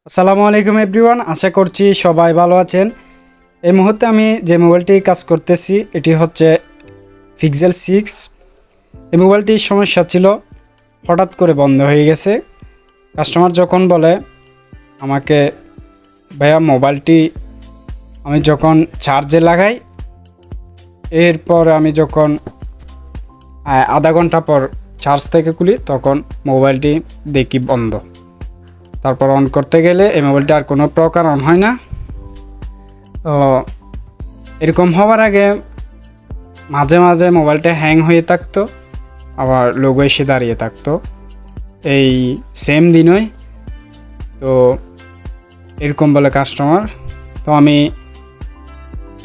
আসসালামু আলাইকুম এভরিওয়ান, আশা করছি সবাই ভালো আছেন। এই মুহূর্তে আমি যে মোবাইলটি কাজ করতেছি এটি হচ্ছে পিক্সেল 6। এই মোবাইলটির সমস্যা ছিল, হঠাৎ করে বন্ধ হয়ে গেছে। কাস্টমার যখন বলে আমাকে, ভাইয়া মোবাইলটি আমি যখন চার্জে লাগাই, এরপর আমি যখন আধা ঘন্টা পর চার্জ থেকে খুলি তখন মোবাইলটি দেখি বন্ধ। তারপর অন করতে গেলে এই মোবাইলটি আর কোনো প্রকার অন হয় না। তো এরকম হওয়ার আগে মাঝে মাঝে মোবাইলটা হ্যাং হয়ে থাকতো, আবার লোগো এসে দাঁড়িয়ে থাকতো এই সেম দিনই। তো এরকম বলে কাস্টমার। তো আমি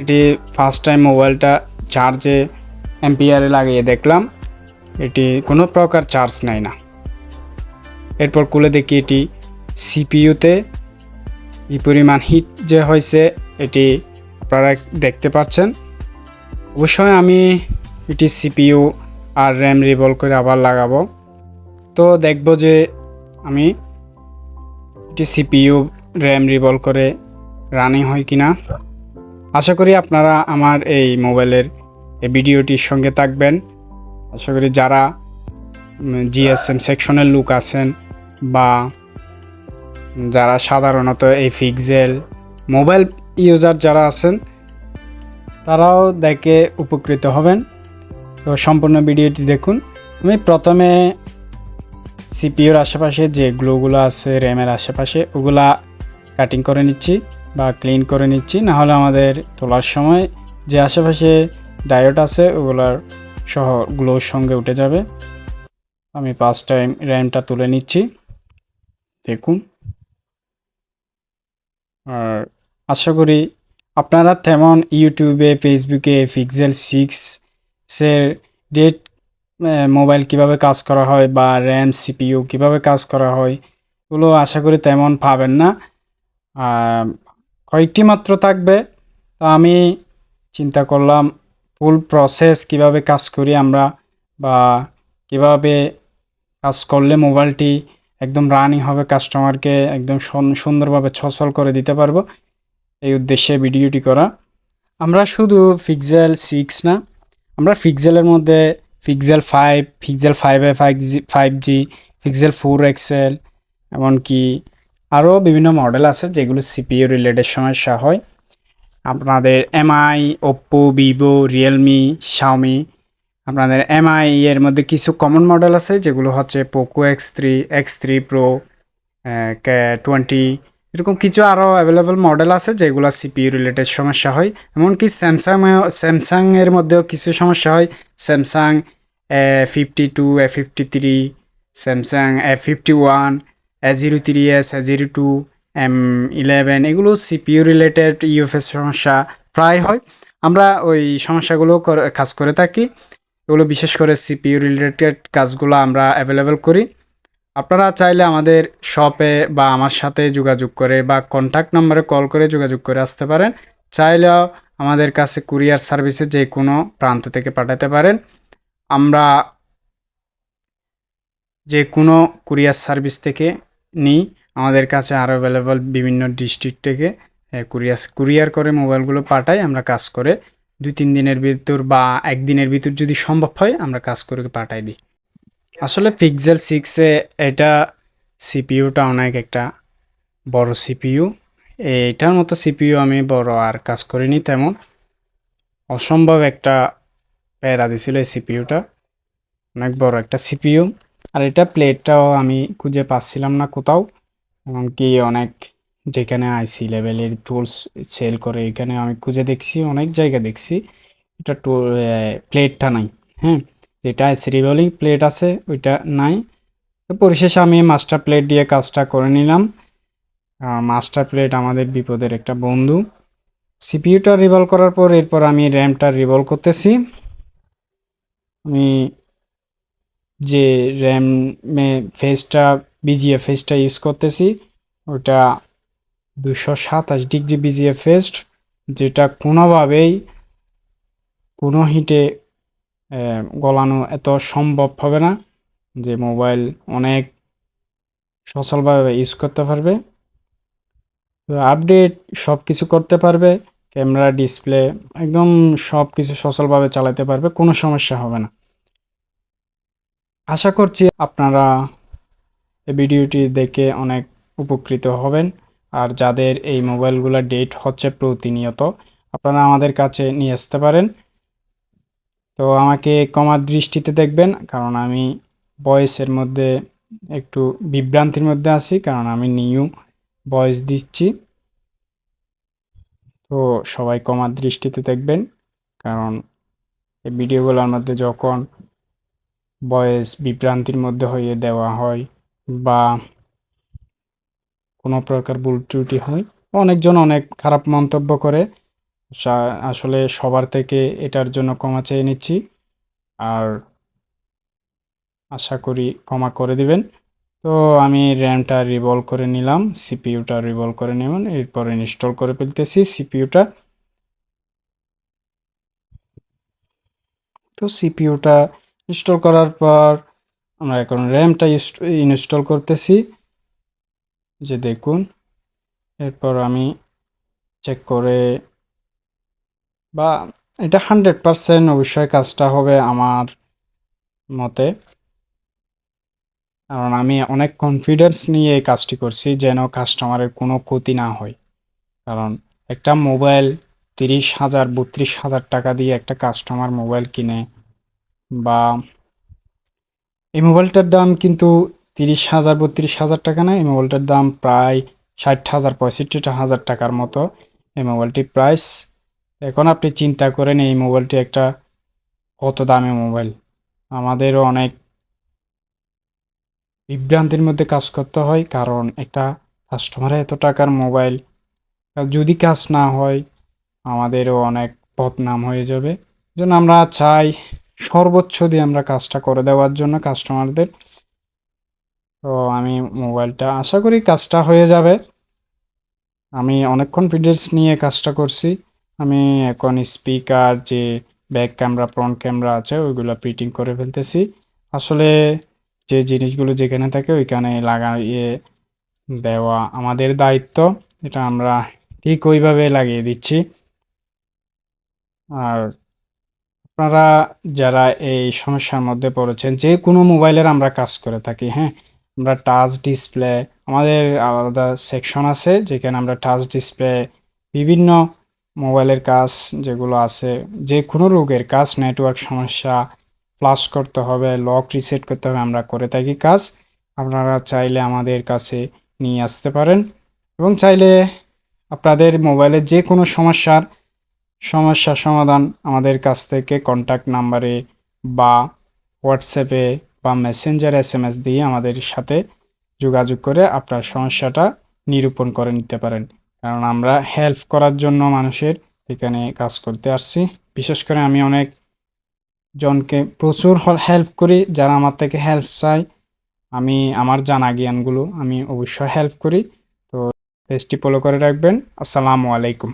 এটি ফার্স্ট টাইম মোবাইলটা চার্জে এম্পিয়ারে লাগিয়ে দেখলাম এটি কোনো প্রকার চার্জ নেয় না। এরপর খুলে দেখি এটি সিপিইউতে এই পরিমাণ হিট যে হয়েছে এটি আপনারা দেখতে পাচ্ছেন। অবশ্যই আমি এটি সিপিইউ আর র্যাম রিভলভ করে আবার লাগাবো, তো দেখব যে আমি এটি সিপিইউ র্যাম রিভলভ করে রানিং হয় কিনা। আশা করি আপনারা আমার এই মোবাইলের এই ভিডিওটির সঙ্গে থাকবেন। আশা করি যারা জিএসএম সেকশনের লোক আছেন বা যারা সাধারণত এই পিক্সেল মোবাইল ইউজার যারা আছেন তারাও দেখে উপকৃত হবেন। তো সম্পূর্ণ ভিডিওটি দেখুন। আমি প্রথমে সিপিইউর আশেপাশে যে গ্লুগুলো আছে র্যামের আশেপাশে ওগুলা কাটিং করে নিচ্ছি বা ক্লিন করে নিচ্ছি, না হলে আমাদের তোলার সময় যে আশেপাশে ডায়োড আছে ওগুলার সহ গ্লোর সঙ্গে উঠে যাবে। আমি ফার্স্ট টাইম র্যামটা তুলে নিচ্ছি, দেখুন। আর আশা করি আপনারা তেমন ইউটিউবে ফেসবুকে পিক্সেল 6-এর ডেট মোবাইল কিভাবে কাজ করা হয় বা র্যাম সিপিইউ কিভাবে কাজ করা হয় এগুলো আশা করি তেমন পাবেন না, কয়েকটি মাত্র থাকবে। তো আমি চিন্তা করলাম ফুল প্রসেস কিভাবে কাজ করি আমরা বা কিভাবে কাজ করলে মোবাইলটি একদম রানিং হবে, কাস্টমারকে একদম সুন্দরভাবে ছলছল করে দিতে পারবো, এই উদ্দেশ্যে ভিডিওটি করা। আমরা শুধু পিক্সেল 6 না, আমরা পিক্সেলের মধ্যে pixel 5, pixel 5 5G, pixel 4 Excel, এমনকি আরও বিভিন্ন মডেল আছে যেগুলো সিপিইউ রিলেটেড সমস্যা হয়। আপনাদের MI, Oppo, Vivo, Realme, Xiaomi, আপনাদের এমআই এর মধ্যে কিছু কমন মডেল আছে যেগুলো হচ্ছে পোকো X3 প্রো, K20, এরকম কিছু আরও অ্যাভেলেবল মডেল আছে যেগুলো সিপিইউ রিলেটেড সমস্যা হয়। এমনকি স্যামসাংয়ের মধ্যেও কিছু সমস্যা হয়। Samsung A52, A53, Samsung A51, A03s, A02, M11, এগুলো সিপিইউ রিলেটেড ইউএফএস সমস্যা প্রায় হয়। আমরা ওই সমস্যাগুলো কাজ করে থাকি। এগুলো বিশেষ করে সিপিইউ রিলেটেড কাজগুলো আমরা অ্যাভেলেবল করি। আপনারা চাইলে আমাদের শপে বা আমার সাথে যোগাযোগ করে বা কন্ট্যাক্ট নম্বরে কল করে যোগাযোগ করে আসতে পারেন। চাইলেও আমাদের কাছে কুরিয়ার সার্ভিসে যে কোনো প্রান্ত থেকে পাঠাতে পারেন। আমরা যে কোনো কুরিয়ার সার্ভিস থেকে নিই। আমাদের কাছে আরও অ্যাভেলেবল বিভিন্ন ডিস্ট্রিক্ট থেকে কুরিয়ার করে মোবাইলগুলো পাঠাই। আমরা কাজ করে 2-3 দিনের ভিতর বা একদিনের ভিতর যদি সম্ভব হয় আমরা কাজ করে পাঠাই দিই। আসলে পিক্সেল 6-এ এটা সিপিইউটা অনেক একটা বড় সিপিইউ। এটার মতো সিপিইউ আমি বড় আর কাজ করিনি তেমন। অসম্ভব একটা প্যারা দিছিল এই সিপিইউটা, অনেক বড় একটা সিপিইউ। আর এটা প্লেটটাও আমি খুঁজে পাচ্ছিলাম না কোথাও, এমনকি অনেক যেখানে আইসি লেভেলের টুলস সেল করে এখানে আমি খুঁজে দেখছি, অনেক জায়গা দেখছি এটা প্লেটটা নাই। হ্যাঁ, যেটা সিরিবলি প্লেট আছে ওইটা নাই। তো পরিশেষে আমি মাস্টার প্লেট দিয়ে কাজটা করে নিলাম। মাস্টার প্লেট আমাদের বিপদের একটা বন্ধু। সিপিইউটা রিভলভ করার পর এরপর আমি র্যামটা রিভলভ করতেছি। আমি যে র্যামে ফেসটা বিজিএ ফেসটা ইউজ করতেছি ওটা 227 ডিগ্রি বিজিএ ফেস্ট, যেটা কোনোভাবেই কোনো হিটে গলানো এত সম্ভব হবে না, যে মোবাইল অনেক সচলভাবে ইউজ করতে পারবে। তো আপডেট সব কিছু করতে পারবে, ক্যামেরা ডিসপ্লে একদম সব কিছু সচলভাবে চালাতে পারবে, কোনো সমস্যা হবে না। আশা করছি আপনারা এই ভিডিওটি দেখে অনেক উপকৃত হবেন। আর যাদের এই মোবাইলগুলো ডেট হচ্ছে প্রতিনিয়ত, আপনারা আমাদের কাছে নিয়ে আসতে পারেন। তো আমাকে ক্ষমার দৃষ্টিতে দেখবেন, কারণ আমি ভয়েসের মধ্যে একটু বিভ্রান্তির মধ্যে আছি, কারণ আমি নিউ ভয়েস দিচ্ছি। তো সবাই ক্ষমার দৃষ্টিতে দেখবেন, কারণ এই ভিডিওগুলোর মধ্যে যখন ভয়েস বিভ্রান্তির মধ্যে হয়ে দেওয়া হয় বা কোনো প্রকার ভুল ত্রুটি হয়, অনেকজন অনেক খারাপ মন্তব্য করে। আসলে সবার থেকে এটার জন্য ক্ষমা চেয়ে নিচ্ছি। আর আশা করি ক্ষমা করে দিবেন। তো আমি র্যামটা রিভলভ করে নিলাম, সিপিইউটা রিভলভ করে নেবেন, এরপর ইনস্টল করে ফেলতেছি সিপিইউটা। তো সিপিইউটা ইনস্টল করার পর আমরা এখন র্যামটা ইনস্টল করতেছি, যে দেখুন। এরপর আমি চেক করে, বা এটা 100% অবশ্যই কাজটা হবে আমার মতে, কারণ আমি অনেক কনফিডেন্স নিয়ে এই কাজটি করছি যেন কাস্টমারের কোনো ক্ষতি না হয়। কারণ একটা মোবাইল 30,000 32,000 টাকা দিয়ে একটা কাস্টমার মোবাইল কিনে, বা এই মোবাইলটার দাম কিন্তু 30,000 32,000 টাকা না, এই মোবাইলটার দাম প্রায় 60,000 65,000 টাকার মতো এই মোবাইলটির প্রাইস। এখন আপনি চিন্তা করেন এই মোবাইলটি একটা কত দামি মোবাইল। আমাদেরও অনেক বিভ্রান্তির মধ্যে কাজ করতে হয়, কারণ একটা কাস্টমারের এত টাকার মোবাইল যদি কাজ না হয় আমাদেরও অনেক বদনাম হয়ে যাবে। জন্য আমরা চাই সর্বোচ্চ দিয়ে আমরা কাজটা করে দেওয়ার জন্য কাস্টমারদের। তো আমি মোবাইলটা আশা করি কাজটা হয়ে যাবে। আমি অনেক কনফিডেন্স নিয়ে কাজটা করছি। আমি এখন স্পিকার, যে ব্যাক ক্যামেরা ফ্রন্ট ক্যামেরা আছে ওইগুলো ফিটিং করে ফেলতেছি। আসলে যে জিনিসগুলো যেখানে থাকে ওইখানে লাগিয়ে দেওয়া আমাদের দায়িত্ব, এটা আমরা ঠিক ওইভাবে লাগিয়ে দিচ্ছি। আর আপনারা যারা এই সমস্যার মধ্যে পড়েছেন, যে কোনো মোবাইলের আমরা কাজ করে থাকি, হ্যাঁ, আমরা টাচ ডিসপ্লে, আমাদের আলাদা সেকশন আছে যেখানে আমরা টাচ ডিসপ্লে, বিভিন্ন মোবাইলের কাজ যেগুলো আছে, যে কোনো রোগের কাজ, নেটওয়ার্ক সমস্যা, ফ্লাশ করতে হবে, লক রিসেট করতে হবে, আমরা করে থাকি কাজ। আপনারা চাইলে আমাদের কাছে নিয়ে আসতে পারেন, এবং চাইলে আপনাদের মোবাইলের যে কোনো সমস্যার সমাধান আমাদের কাছ থেকে কন্ট্যাক্ট নাম্বারে বা হোয়াটসঅ্যাপে বা মেসেঞ্জার এসএমএস দিয়ে আমাদের সাথে যোগাযোগ করে আপনার সমস্যাটা নিরূপণ করে নিতে পারেন। কারণ আমরা হেল্প করার জন্য মানুষের এখানে কাজ করতে আসছি। বিশেষ করে আমি অনেক জনকে প্রচুর হেল্প করি, যারা আমার থেকে হেল্প চায় আমি আমার জানা জ্ঞানগুলো আমি অবশ্যই হেল্প করি। তো পেজটি ফলো করে রাখবেন। আসসালামু আলাইকুম।